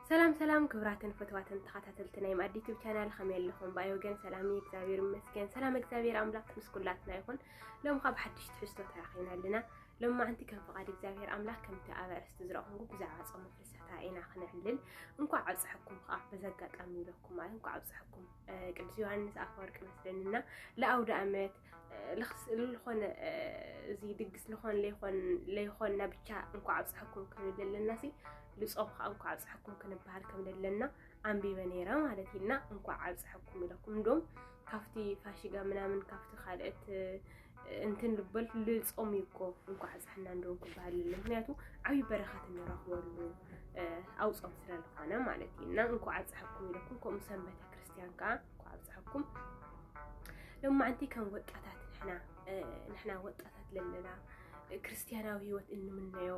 سلام سلام كبراتن فتواتن تخاتلتنا يم ادي يوتيوب channel خميل لكم بايوغن سلامي እግዚአብሔር مسكين سلام እግዚአብሔር አምላክ مسكولاتنا يكون لو خاب حدش تحسوا تراخينا لنا لما انت كان فقاد እግዚአብሔር አምላክ ከም ተአበረ استزرعهم بزعا صوم ፍልሰታ ኢና خنعلل እንኳ ዓጽሕኩም خاف በዘጋጣሚ ለኩም ማለት እንኳ ዓጽሕኩም ቅዱስ ዮሐንስ አፈወርቅ መስለንና ለአውደ ዓመት لخون زي دقس لخون ليخوننا ብቻ እንኳ ዓጽሕኩም ክንልልና ሲ لصوم انكو عصحكم كنبهال كمدلنا አንቢ በኔራ ማለትና እንኳ ዓጽሕኩም ይለኩም ዶም ካፍቲ ፋሽጋ ምናምን ካፍቲ ካልእት እንትን ልበል ልጾም ይኮ እንኳ ዓጽሕና እንደው ኩባል ምክንያቱ አይ በረኸት እንራኽወሉ አውጾም ስለሆነ ማለትና እንኳ ዓጽሕኩም ይለኩም ከም ሰንበተ ክርስቲያን ካ እንኳ ዓጽሕኩም ለማ አንቲ ከም ወጣታት ንሕና ወጣታት ለለና ክርስቲያናዊ ህይወት እንምነዮ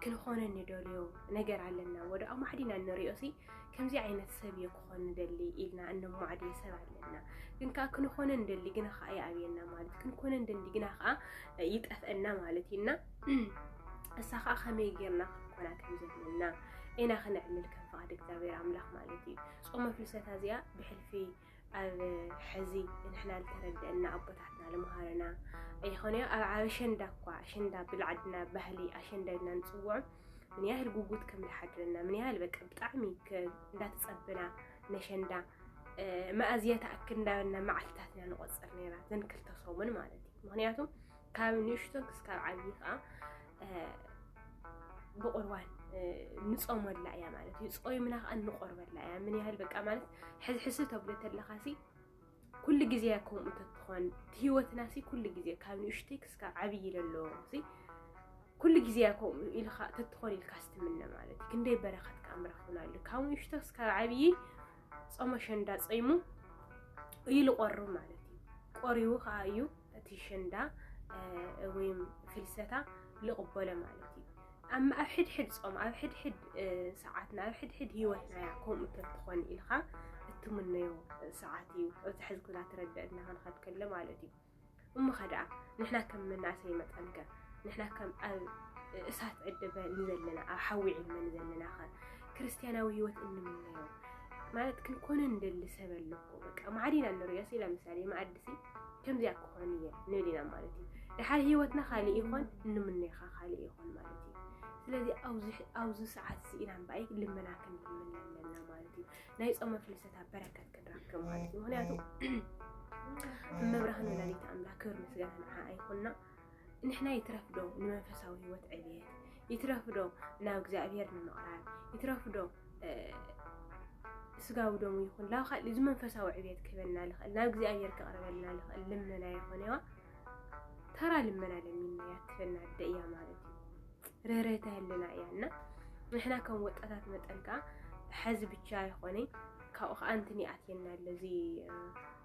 كنخون ندوليو نجر علنا ودا أو معدينا النريوسي كم زي عينة سبيه كخون ندلي إلنا إنه معدي سبع لنا كنخون ندلي جنا خايا أبينا مالت كنخون ندلي جنا خا يتأثرنا مالتينا السخاء خميجرنا كنا كم زي لنا إنا خنا عمل كم فقد كتابير عملاق مالتي صوم فلسة هذيا بحلفي الحزي إن إحنا لتردنا أبطحنا لمهارنا أي خنيا عشان دقوا عشان دا بالعدنا بهلي عشان دا نصور من ياهل جوجود كم لحدنا من ياهل بك بتعمي كدا تصبنا نشان دا ما أزيات أكندا إن معلتاتنا نقصر نيرا زين كل تصومن مالتي مهنياتهم كانوا نشتكس كانوا عبيقة بقروان نصوم ولا يا مالتي يصوي منها أن نقرب ولا يا من ياهل بك أمانة حس تبلت اللخاسي كل جزياكم تتخون هيوت ناسي كل جزيا كانوا يشتكس كعبي للو سي كل جزياكم إلخا تتخون الكاست منا مالتي كندي بركة كامرة خونا اللي كانوا يشتكس كعبي صوم شندا صيمو يلقرو مالتي قريو خايو تشندا ويم فلستا لقبله مالتي أما أحد صوم أحد ساعاتنا أحد هيوتنا يعكم تتخون إلخا تمنيو ساعاتي وتحز كلها ترد انها نخد كلم علتي خدعه نحنا كم من ناس يمطنك نحنا كم اسات عدبه نزلنا حوي علم نزلنا خا كريستياناوي هيوت انمنيو مالت كنكون ندل سبلكو بقى ما عدينا نرياسي لمثالي ما ادسي كم زي كونيه نلينا مالتي لحال هيوتنا خالي يكون انمني خالي يكون مالتي ስለዚህ አውዝ ሰዓት ሲና ባይ ለመናከን ለመናለና ማለት ነው ናይ ጾም ፍልሰታ በረከት ከድራከም ማለት ነው ምክንያቱ መብራህን ወላዲት አምላክ ክብር ምስጋና አይኹና ንሕና ይትረፍዶ ንመንፈሳዊ ህይወት ዕብየት ይትረፍዶ ናብ እግዚአብሔር ንመቅራብ ይትረፍዶ ስጋው ደሙ ይኹን ላው ኻሊ ዝመንፈሳዊ ዕብየት ክበልና ለኸል ናብ እግዚአብሔር ከቀረበልና ለኸል ለመና ይኹንዋ ተራ ለመና ለሚና ያትፈና ደያ ማለት ነው ريريته لنا يعني نحنا كم وقتات متنكا حزب الشاي خوني كأو أنتني أتينا الذي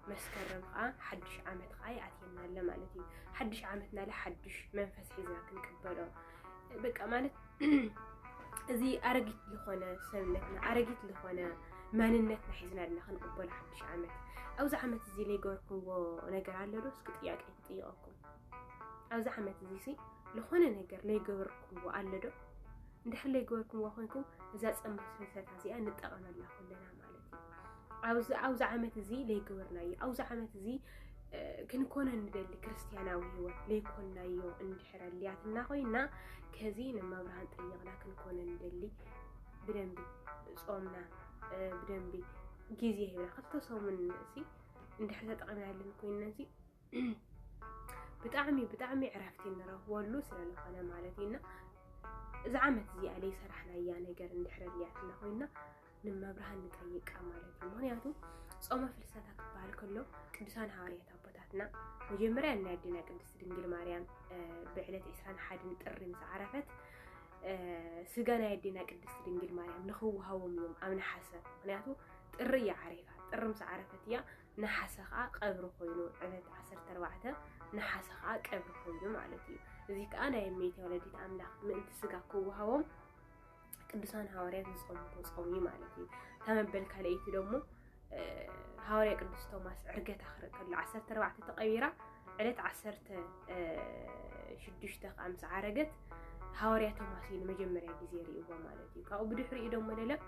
مسكرم حدش عمت خاي أتينا لمالتي حدش عمتنا لحدش منفس حزنا كنكبره بقى مالت زي أرجت لخونا سنتنا أرجت لخونا ماننتنا حزنا لنا خنقبل حدش عمت أو زعمت زي لي جوركم ونقر على روس كنت ياكم أو زعمت زي سي لخونه نجر لي جوركم وقالدو ندخل لي جوركم وخونكم إذا أمس فلسفة هذه أنا نتقن الله كلنا مالتي أو زعمت زي لي جورنا أو زعمت زي كنكون ندل كريستياناوي هو لي كنا يو ندحر اللياتنا خوينا كزين ما برهان طريقنا كنكون ندلي بدنبي صومنا بدنبي جيزي هنا خلطة صوم النسي ندحر تقنا لنكون نسي بتعمي عرفتي نراه ولو سلالخنا مالتينا زعمت زي علي سرحنا يا نجر ندحر لياتنا خوينا لما برهان نكيك مالتي مهنياتو صوم فلسفه كبال كله قدسان حواريات ابوتاتنا مجمريا نادينا قدس دنجل مريم بعلة عسران حد نطر مسعرفت سغانا يدينا قدس دنجل مريم نخوهاوم يوم امن حسب مهنياتو طريا عريفه طر مسعرفت يا نحسخا قبر خوينو علت 14 نحسخا قبر خوينو مالتي زي كأنا يميت ولديت أملاك من تسقى كوهاوم قدسان حواريات صومي مالتي تمبل كاليتي دمو حواري قدس توماس عرقت آخر كل 14 تقويرة علت 10 شدشت خمس عرقت حواري توماسين مجمرة جزيري وما مالتي كأو بدحري دمو للا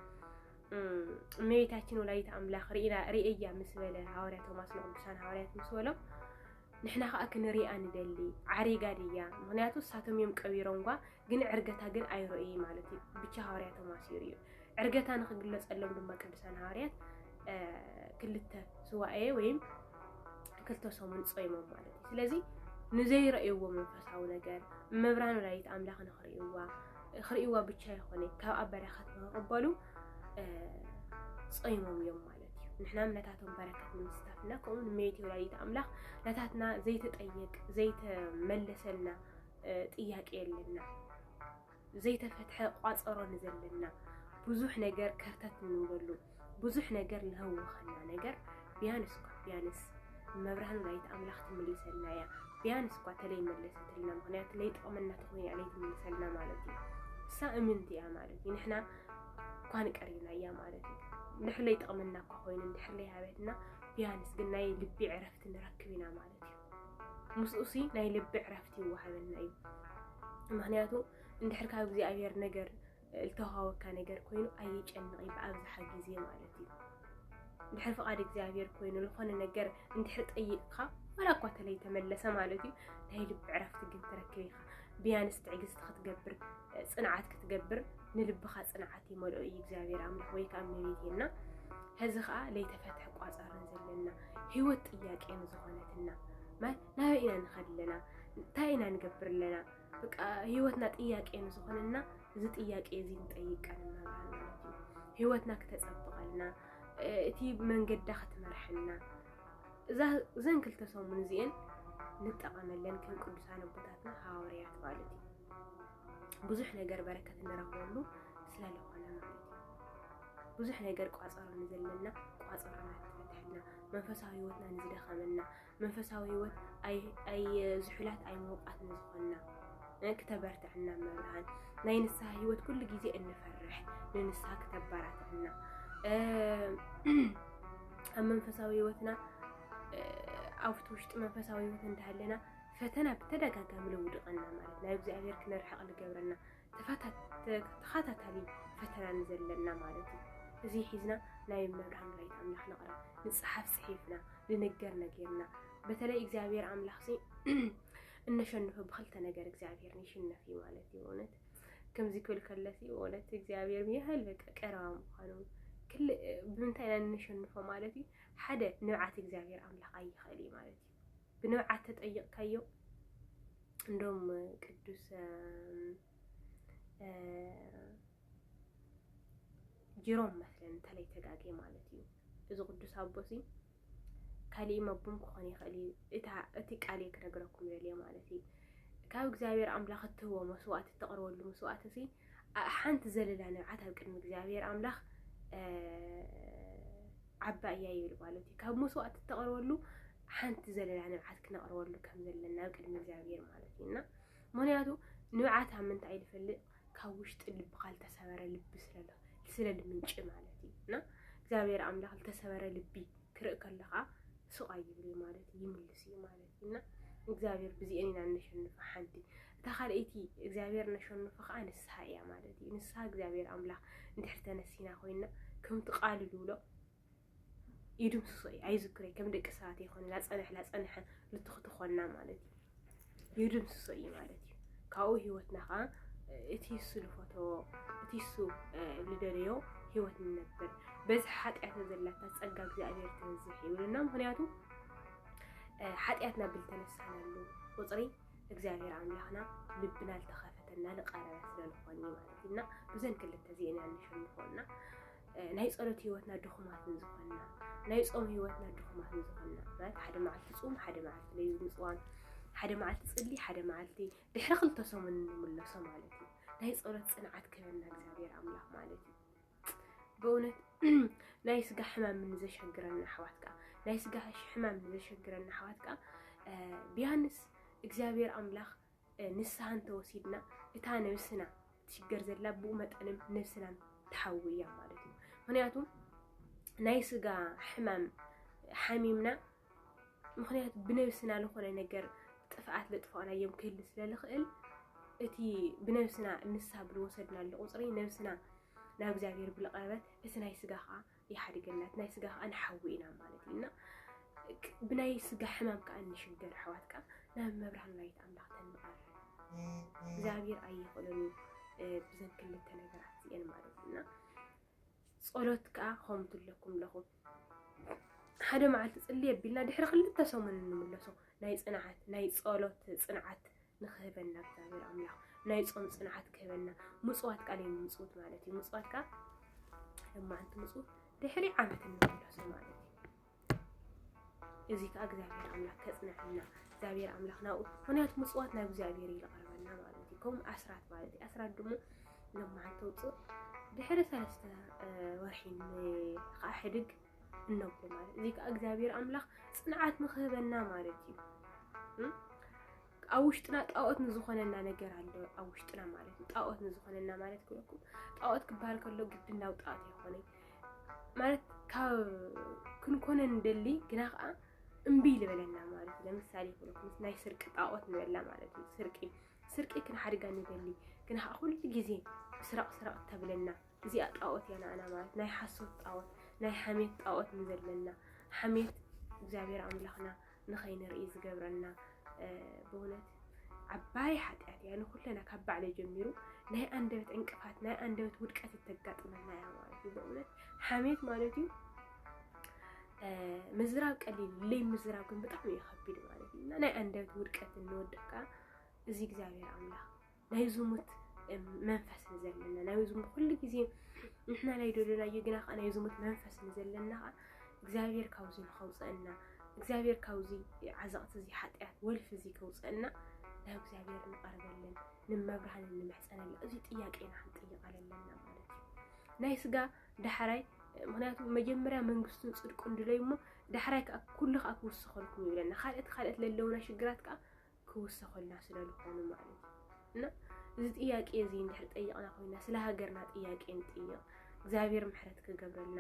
እመቤታችን ወላዲተ አምላኽ ርኢያ ምስ በለ ሐዋርያ ቶማስ ንቅዱሳን ሐዋርያት ምስ በሎም ንሕና ከዓ ክንሪኣ ንደሊ ዓሪጋ ድያ ምክንያቱ እሳቶም እዮም ቀቢሮምዋ ግን ዕርገታ ግን ኣይረኢ ማለት እዩ ብቻ ሐዋርያ ቶማስ ይርዩ ዕርገታ ንክግለጸሎም ድማ ቅዱሳን ሐዋርያት ክልተ ስዋኤ ወይም ክልተ ሰሙን ጾይሞም ማለት እዩ ስለዚ ንዘይረእይዎ መንፈሳዊ ነገር መብራን ወላዲተ አምላኽ ንኽሪእዋ ብቻ ይኾነ ካብ አበረኸት ንኽቕበሉ ጾይሞም እዮም ማለት እዩ ንሕና እምነታቶም በረከት ንምስታፍና ከምኡ እመቤቴ ወላዲተ አምላኽ ነታትና ዘይተጠየቅ ዘይተመለሰልና ጥያቄ የለና ዘይተፈትሐ ቋፀሮ ንዘለና ብዙሕ ነገር ከርተት ንብለሉ ብዙሕ ነገር ዝህውኸና ነገር ቢያንስ መብራህን ወላዲተ አምላኽ ትምልሰልና እያ ቢያንስ እኳ ተለይ መለሰትልና ምክንያቱ ለይጠቕመና ተኾይና ለይ ትምልሰልና ማለት እዩ እሳ እምንቲ እያ ማለት እዩ ንሕና እኳ ንቀሪብና እያ ማለት እዩ ንድሕር ለይጠቕመና እኳ ኮይኑ እንድሕር ለይሃበትና ቢያንስ ግን ናይ ልቢ ዕረፍቲ ንረክብ ኢና ማለት እዩ ምስኡሲ ናይ ልቢ ዕረፍቲ ይወሃበና እዩ ምክንያቱ እንድሕር ካብ እግዚኣብሔር ነገር ዝተዋሃበካ ነገር ኮይኑ ኣይጨንቕ ብኣብዝሓ ግዜ ማለት እዩ እንድሕር ፍቓድ እግዚኣብሔር ኮይኑ ዝኾነ ነገር እንድሕር ጠይቕካ ወላ እኳ ተለይ ተመለሰ ማለት እዩ ናይ ልቢ ዕረፍቲ ግን ትረክብ ኢኻ ቢያንስ ትዕግስቲ ክትገብር ጽንዓት ክትገብር ንልብኻ ጽንዓት ይመልኦ እዩ እግዚኣብሔር ኣምላኽ ወይ ከዓ እመቤቴና ሕዚ ከዓ ለይተፈትሐ ቋፀርን ዘለና ህይወት ጥያቄን ዝኾነትና ናበይ ኢና ንኸድ ኣለና እንታይ ኢና ንገብር ኣለና በቃ ህይወትና ጥያቄን ዝኾነና እዚ ጥያቄ እዚ ንጠይቃ ንመብራህን ማለት እዩ ህይወትና ክተፀብቐልና እቲ መንገዳ ክትመርሐልና እዘን ክልተ ሰሙን እዚአን ንጠቐመለን ከም ቅዱሳን ኣቦታትና ሐዋርያት ማለት እዩ ብዙሕ ነገር በረከት ንረኽበሉ ስለለኾነ ማለት እዩ ብዙሕ ነገር ቋፀሮ ንዘለና ቋፀሮና ትፈትሐልና መንፈሳዊ ህይወትና ንዝደኸመና መንፈሳዊ ህይወት ኣይ ዝሑላት ኣይ መውቃት ንዝኾንና ክተበርትዕና መብራህን ናይ ንስሓ ህይወት ኩሉ ግዜ እንፈርሕ ንንስሓ ክተባራትዕና ኣብ መንፈሳዊ ህይወትና ኣብቲ ውሽጢ መንፈሳዊ ህይወት እንተሃለና ፈተና ብተደጋጋሚ ለውድቐና ማለት ናይ እግዚኣብሔር ክንርሕቕ ዝገብረና ተኸታታሊ ፈተና ንዘለና ማለት እዩ እዚ ሒዝና ናይ መብራህን ወላዲተ አምላኽ ንቕረብ ንፅሓፍ ፅሒፍና ንነገር ነጌርና በተለይ እግዚአብሔር አምላኽ ሲ እነሸንፈ ብክልተ ነገር እግዚአብሔር ንሽነፍ ማለት እዩ እውነት ከምዚ ክብል ከለሲ እውነት እግዚአብሔር ይህል በቃ ቀረባ ምዃኑ كل بمنتهى نشنفه مالتي حدا نوعات እግዚአብሔር አምላኽ አይخلي ማለት እዩ بنوعات تطيق ካዮ እንደም ቅዱስ ጅሮም مثلا ተለይ ተጋጌ ማለት እዩ እዚ ቅዱስ አቦሲ ካሊ መቡም ኮኒ خلي እቲ ቃል ክነግረኩም ዘለ ማለት እዩ ካብ እግዚአብሔር አምላኽ ተወ መስዋዕት ተቀርበሉ መስዋዕት እዚ ሓንቲ ዘለላ ነውዓት ኣብ ቅድሚ እግዚአብሔር አምላኽ عبايا يلبالوتي كاب مسوات تقرولو حنت زللا نوعات كنقرولو كم زلنا قدم እግዚአብሔር مالتينا مونياتو نوعاتها من تعيل فلق كاوشت اللي بقال تسبر لب سلل منጭ مالتينا እግዚአብሔር አምላኽ ተሰበረ ልቢ ክርእ ከለኻ ሱቃይ ይብል ማለት ይምልሲ ማለትና እግዚአብሔር በዚእኒና እንሸንፍ ሓንቲ ተኻልእቲ እግዚአብሔር ነሸንፍ ኸ ንስሓ ያ ማለት እዩ ንስሓ እግዚአብሔር አምላኽ እንድሕር ተነሲና ኮይና ከም ተቃልሉሎ يدوم سوي عايزكري كم دق ساعات يخون لا تصنح لتخطخنا مالتي يدوم سوي مالتي كاو هيوتنا خا اتيسو الفوتو اتيسو لدريو هيوت ننبر بس حاتيات زلاتها تصقا እግዚአብሔር ተንዝሕ ይብልና ምክንያቱ ሓጢያትና ብልተነሳናሉ ቁጽሪ እግዚአብሔር አምላኽና ልብና ልተኸፈተና ለቀረበ ስለልኾኒ ማለትና ብዘን ክልተ ዜና ንሸንፎና ናይ ጸሎት ህይወትና ድኹማት ንዝኾና ናይ ጾም ህይወትና ድኹማት ንዝኾና ማለት ሓደ መዓልቲ ጾም ሓደ መዓልቲ ለይ ምጽዋን ሓደ መዓልቲ ጽሊ ሓደ መዓልቲ ድሕሪ ክልተ ሰሙን ንምለሶ ማለት እዩ ናይ ጸሎት ጽንዓት ከበና እግዚአብሔር አምላኽ ማለት እዩ በእውነት ናይ ስጋ ሕማም ንዘሸግረና ኣሕዋትካ ናይ ስጋ ሕማም ንዘሸግረና ኣሕዋትካ ቢያንስ እግዚአብሔር አምላኽ ንስሓን ተወሲድና እታ ነብስና ትሽገር ዘላ ብኡ መጠንም ነብስና ተሐውያ ማለት እዩ ምክንያቱ ናይ ስጋ ሕማም ሓሚምና ምክንያቱ ብነብስና ለኾነ ነገር ጥፍኣት ለጥፋና እዮም ክህል ስለልኽእል እቲ ብነብስና ንስሓ ብልወሰድና ለቁጽሪ ነብስና ናብ እግዚአብሔር ብልቀርበት እቲ ናይ ስጋኻ ይሓድገናት ናይ ስጋኻ ንሓዊና ማለት ኢና ብናይ ስጋ ሕማም ከዓ ንሽገር ኣሕዋትካ ናብ መብርሃን ወላዲት ኣምላኽ ተንቀርብ እግዚአብሔር ኣይኽእልን ብዘን ክልተ ነገራት እየን ማለት ኢና ጸሎት ከዓ ከምትለኩም ለኹም ሓደ መዓልቲ ጽልይ ኣቢልና ድሕሪ ክልተ ሰሙን እንምለሶ ናይ ጽንዓት ናይ ጸሎት ጽንዓት ንኽህበና እግዚአብሔር ኣምላኽ ናይ ጾም ጽንዓት ክህበና ምጽዋት ቃል ምጽውት ማለት እዩ ምጽዋት ቃ ለማንት ምጽውት ድሕሪ ዓመት እንምለሶ ማለት እዩ እዚ ከዓ እግዚአብሔር ኣምላኽ ከጽንዓና እግዚአብሔር ኣምላኽ ናኡ ምክንያቱ ምጽዋት ናብ እግዚአብሔር ይቀርበና ማለት እዩ ከም ኣስራት ማለት እዩ ኣስራት ድሞ ለማንት ውጽእ ድሕሪ 3 ወርሒን ከዓ ሕድግ እንብሎ ማለት እዚ ከዓ እግዚአብሔር ኣምላኽ ጽንዓት ንኽህበና ማለት እዩ አውሽጥና ጣዖት ንዝኾነና ነገር አለ አውሽጥና ማለት ነው ጣዖት ንዝኾነና ማለት ኩልኩም ጣዖት ክባል ከሎ ግድ እንዳው ጣዖት ይኾነ ማለት ካብ ክንኮነ እንደሊ ግና ከዓ እምቢ ልበለና ማለት ለምሳሌ ኩልኩም ናይ ስርቅ ጣዖት ንበላ ማለት ነው ስርቂ ክንሓድጋ እንደሊ ግና ሁሉ ጊዜ ስራቅ ተብለና እዚ ጣዖት ያና አና ማለት ናይ ሓሶት ጣዖት ናይ ሓሜት ጣዖት ንዘለና ሓሜት እግዚአብሔር አምላኽና ንኸይንርኢ ዝገብረና በእውነት ዓባይ ኃጢአት يعني كلنا كبع لجميرو نهي أندبت انقفات نهي أندبت ودقات التقاطمنا يا مالتي بقولت حميت مالتي مزراق قليل لي مزراق بطعم يخبل مالتي نهي أندبت ودقات النودقا ازي እግዚአብሔር አምላኽ ናይ ዝሙት መንፈስ ንዘለና ናይ ዝሙት ኩሉ ጊዜ ንሕና ላይ ደለና ይግና ናይ ዝሙት መንፈስ ንዘለና እግዚአብሔር ካውዚ ንኸውፀና እግዚአብሔር ካውዚ ዓዘቅት እዚ ኃጢአት ወልፍ እዚ ከውፀና ናብ እግዚአብሔር ንቀርበለን ንመብርሃን ንመሕፀነለ እዚ ጥያቄና ንጥይቃለና ማለት ናይ ስጋ ዳሕራይ ምክንያቱ መጀመሪያ መንግስቱን ጽድቁን ድለይሞ ዳሕራይ ኩሉ ክውስኸልኩም ይብለና ካልእት ለለውና ሽግራት ከዓ ክውስኸልና ስለልኾኑ ማለት እና እዚ ጥያቄ እዚ እንድሕር ጠይቅና ኮይና ስለ ሃገርና ጥያቄ እንጥይቅ እግዚአብሔር ምሕረት ክገብረልና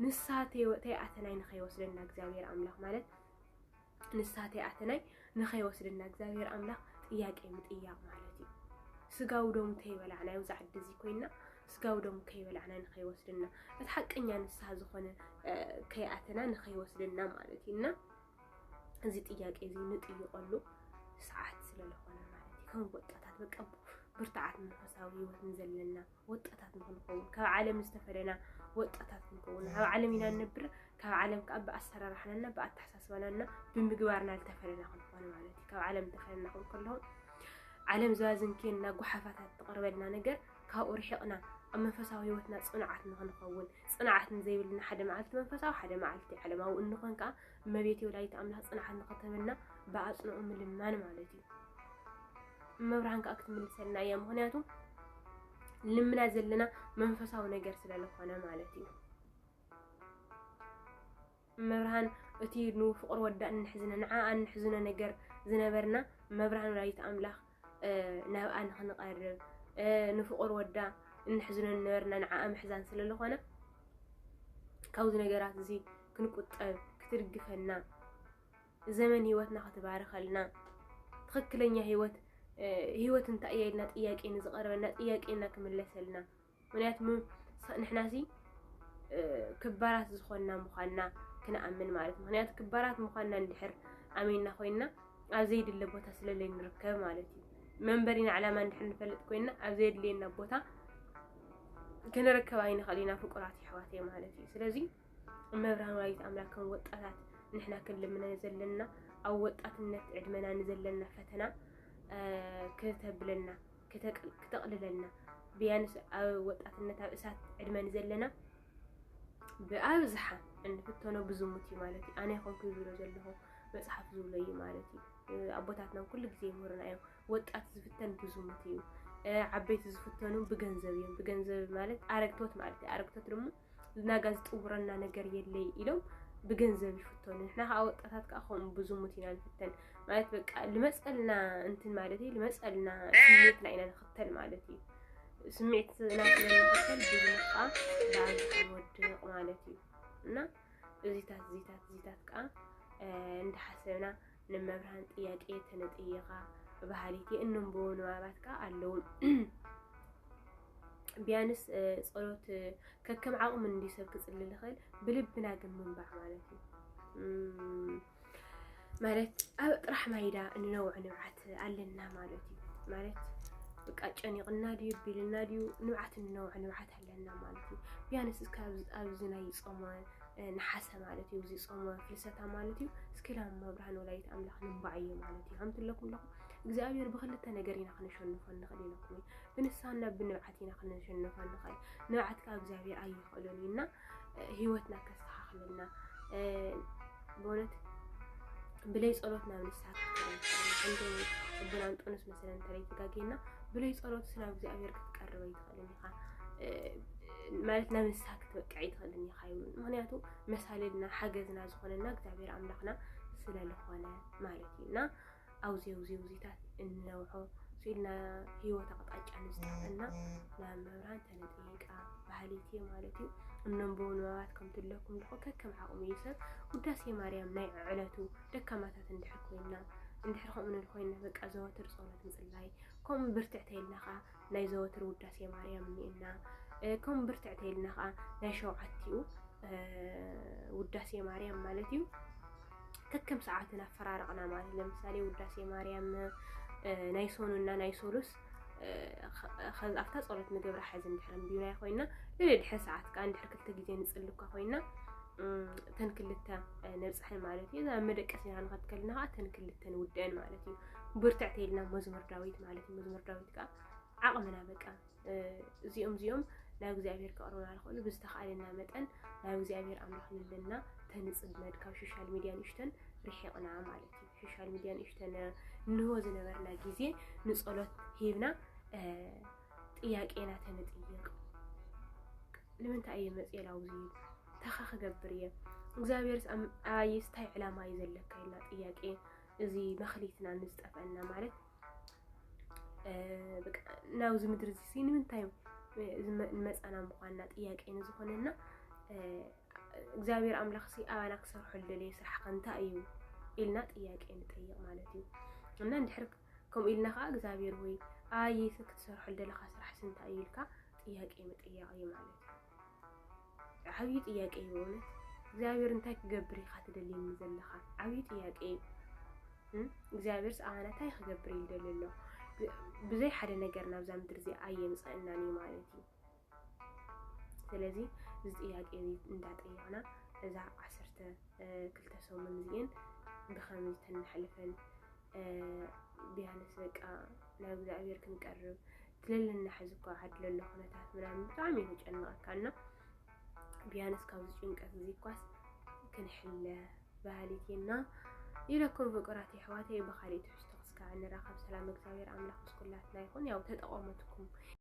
ንሳተይ ወተይ አተናይ ንኸይወስደና እግዚአብሔር አምላኽ ማለት ንሳተይ አተናይ ንኸይወስደና እግዚአብሔር አምላኽ ጥያቄ ምጥያቅ ማለት እዩ ስጋው ደሙ ተይበላዕና ይውዛዕድ እዚ ኮይና ስጋው ደሙ ከይበላዕና ንኸይወስደና እቲ ሐቀኛ ንስሓ ዝኾነ ከይአተና ንኸይወስደና ማለት እዩና እዚ ጥያቄ እዚ ንጥይቀሉ ሰዓት ስለለኾነ ማለት እዩ ከም ወጣታት በቃ ብርታዓት መንፈሳዊ ህይወት ንዘለና ወጣታት ንኾን ካብ ዓለም ዝተፈለና ወጣታት ንኮን ካብ ዓለም ኢና ነብር ካብ ዓለም ካብ በአሰራራሕና በአተሐሳስባናና ብምግባርና ልተፈለና ክንኮን ማለት እዩ ካብ ዓለም ተፈለና ከለሁ ዓለም ዘዋዝንኬና ጉሓፋታት ተቀርበልና ነገር ካብ ርሒቅና መንፈሳዊ ህይወትና ጽንዓት ንኽንኸውን ጽንዓት ንዘይብልና ሓደ መዓልቲ መንፈሳዊ ሓደ መዓልቲ ዓለማዊ እንኾን ከዓ እመቤቴ ወላዲት ኣምላኽ ጽንዓት ንኽተበልና በአጽንዑ ምልማን ማለት እዩ መብርሃን ከዓ ክትምልሰልና እያ ምክንያቱ ልምና ዘለና መንፈሳዊ ነገር ስለለኾነ ማለት እዩ መብርሃን እቲ ፍቅር ወዳእ ንሕዝነ ንዓ ንሕዝነ ነገር ዝነበርና መብርሃን ወላዲት ኣምላኽ ናብኣ ንኽንቐርብ ንፍቅር ወዳ እንሕዝነ ነበርና ንዓ ምሕዛን ስለለኾነ ካብዚ ነገራት እዚ ክንቁጠብ ክትርግፈና ዘመን ህይወትና ክትባረኸልና ትክክለኛ ህይወት እንታይ እያልና ጥያቄ ንዝቀርበና ጥያቄና ክምለሰልና ምክንያቱ ንሕናሲ ክባራት ዝኾንና ምዃንና ክንኣምን ማለት ምክንያቱ ክባራት ምዃንና እንድሕር ኣሜንና ኮይና ኣብ ዘይድለ ቦታ ስለለይ ንርከብ ማለት እዩ መንበሪና ዓላማ እንድሕር ንፈልጥ ኮይና ኣብ ዘይድለየና ቦታ ክንርከብ ኣይንኽእልና ፍቁራት ኣሕዋተይ ማለት እዩ ስለዚ መብርሃን ወላዲት ኣምላኽ ከም ወጣታት ንሕና ክንልምነ ዘለና ኣብ ወጣትነት ዕድመና ንዘለና ፈተና كتبلنا كتقللنا بيانس أو وقتنا تابسات عدمان زلنا بأوزحة إن فتنا بزمتي مالتي أنا يخون كبير زلهم مصحف زولي مالتي أبوتاتنا كل جزء مرنا أيوة وقت زفتن بزمتي عبيت زفتنو بجنزبي مالت أركتوت مالتي أركتوت رمو ناقز تورنا نجار يلي إلهم بجنزبي فتون إحنا وقتات كأخون بزمتينا الفتن مالت بقى لمسألنا أنتن مالتي لمسألنا سميتنا إنا نختل مالتي سمعتنا إنا نختل بزمقة بعد ودق مالتي نا زيتات كأ عند حسنا نمبرهن إياك تنتيقة بحالتي إنهم بونوا باتك اللون ቢያንስ ጸሎት ከከም ዓቕም እንዲሰብ ክጽልል ይኽእል ብልብና ግን ምንባዕ ማለት እዩ ማለት ኣብ ጥራሕ ማይዳ እንነውዕ ንብዓት ኣለና ማለት እዩ ማለት በቃ ጨኒቕና ድዩ ቢልና ድዩ ንብዓት እንነውዕ ንብዓት ኣለና ማለት እዩ ቢያንስ ኣብዚ ናይ ጾመ ንሓሰ ማለት እዩ እዚ ጾመ ፍልሰታ ማለት እዩ እስኪላ መብርሃን ወላዲት ኣምላኽ ንባዕ እዩ ማለት እዩ ከምትለኩም ለኹም እግዚአብሔር ብክልተ ነገር ኢና ክንሸንፎ ንኽእል ኢለኩም ብንስሓና ብንብዓት ኢና ክንሸንፎ ንኽእል ንብዓት ካብ እግዚአብሔር ኣይኽእሉን እና ህይወትና ከስተኻኽለና በእውነት ብለይ ጸሎት ናብ ንስሓ እንደው ቡና እንጦንስ መሰለን ተለይ ተጋጊና ብለይ ጸሎት ናብ እግዚአብሔር ክትቀርብ ይትኽእልን ኢኻ ማለት ናብ ንስሓ ክትበቅዕ ይትኽእልን ኢኻ ይብሉ ምክንያቱ መሳለልና ሓገዝና ዝኾነና እግዚአብሔር ኣምላኽና ስለለኾነ ማለት እዩ እና ኣውዚታት እንነውሖ ሲልና ህይወት ኣቕጣጫ ንዝተፈና ናብ መብራን ተነጥይቃ ባህሊት ማለት እዩ እነንብቦ ንባባት ከምትለኩም ልኾ ከከም ዓቕሙ ይሰብ ውዳሴ ማርያም ናይ ዕለቱ ደካማታት እንድሕር ኮይና እንድሕር ከምኡን ኮይና በቃ ዘወትር ጸሎት ምጽላይ ከምኡ ብርትዕት ኢልናኻ ናይ ዘወትር ውዳሴ ማርያም እኒእና ከምኡ ብርትዕት ኢልናኻ ናይ ሸውዓቲኡ ውዳሴ ማርያም ማለት እዩ ከከም ሰዓትና ፈራረቕና ማለት ለምሳሌ ውዳሴ ማርያም ናይ ሶኑና ናይ ሶሉስ ኣፍታ ጸሎት ንገብራ ሓዝ እንድሕር ቢና ኮይና ለድሕር ሰዓት ካ እንድሕር ክልተ ግዜ ንጽልካ ኮይና ተንክልተ ነብጽሕን ማለት እዩ ዛ መደቀሲና ንኸትከልና ተንክልተ ንውደን ማለት እዩ ብርትዕት ኢልና መዝሙር ዳዊት ማለት እዩ መዝሙር ዳዊት ካ ዓቕምና በቃ እዚኦም ናብ እግዚአብሔር ከቕርቡና ይኽእሉ ብዝተኻእለና መጠን ናብ እግዚአብሔር ኣምላኽ ንለና ተንጽብነድ ካብ ሶሻል ሚድያ ንሽተን ርሒቕና ማለት እዩ ሶሻል ሚድያ ንሽተን ንህቦ ዝነበርና ጊዜ ንጸሎት ሂብና ጥያቄና ተንጥይቕ ንምንታይ እየ መፅእ ላውዚ ተኻ ክገብር እየ እግዚአብሔርስ ኣየስታይ ዕላማ እዩ ዘለካ ኢልና ጥያቄ እዚ መኽሊትና ንዝጠፍአና ማለት በቃ ናውዚ ምድሪ እዚ ንምንታይ ንመፃና ምዃንና ጥያቄ ንዝኾነና እግዚአብሔር ኣምላኽ ኣባና ክሰርሖ ለለየ ስራሕ እንታይ እዩ ኢልና ጥያቄ ንጠይቕ ማለት እዩ እና እንድሕር ከምኡ ኢልና ከዓ እግዚአብሔር ወይ ኣየስ ክትሰርሖ ለለኻ ስራሕ እንታይ እዩ ኢልካ ጥያቄ ምጥያቕ እዩ ማለት እዩ ዓብይ ጥያቄ እዩ በእውነት እግዚአብሔር እንታይ ክገብር ኢኻ ትደልየኒ ዘለኻ ዓብይ ጥያቄ እዩ እግዚአብሔርስ ኣባና እንታይ ክገብር እዩ ይደሊ ኣሎ ብዘይ ሓደ ነገር ናብዛ ምድሪ እዚ ኣየምፅአናን እዩ ማለት እዩ ስለዚ እዚ ጥያቄ እንዳጠየቕና እዛ 12 ሰሙን እዚአን ብኸመይ ተንሕልፈን ቢያንስ በቃ ናብ እግዚአብሔር ክንቀርብ ትለለና ሕዚ እኮ ዓድለሎ ኩነታት ምናምን ብጣዕሚ እዩ ዘጨንቐካና ቢያንስ ካብዚ ጭንቀት እዚ ኳስ ክንሕለፍ ባህሊትና ኢለኩም ፍቁራት ኣሕዋተይ ብኻሊእ ትሕዝቶ ክስካዕ ንራኸብ ሰላም እግዚአብሔር ኣምላኽ ምስኩላትና ይኹን ያው ተጠቐመትኩም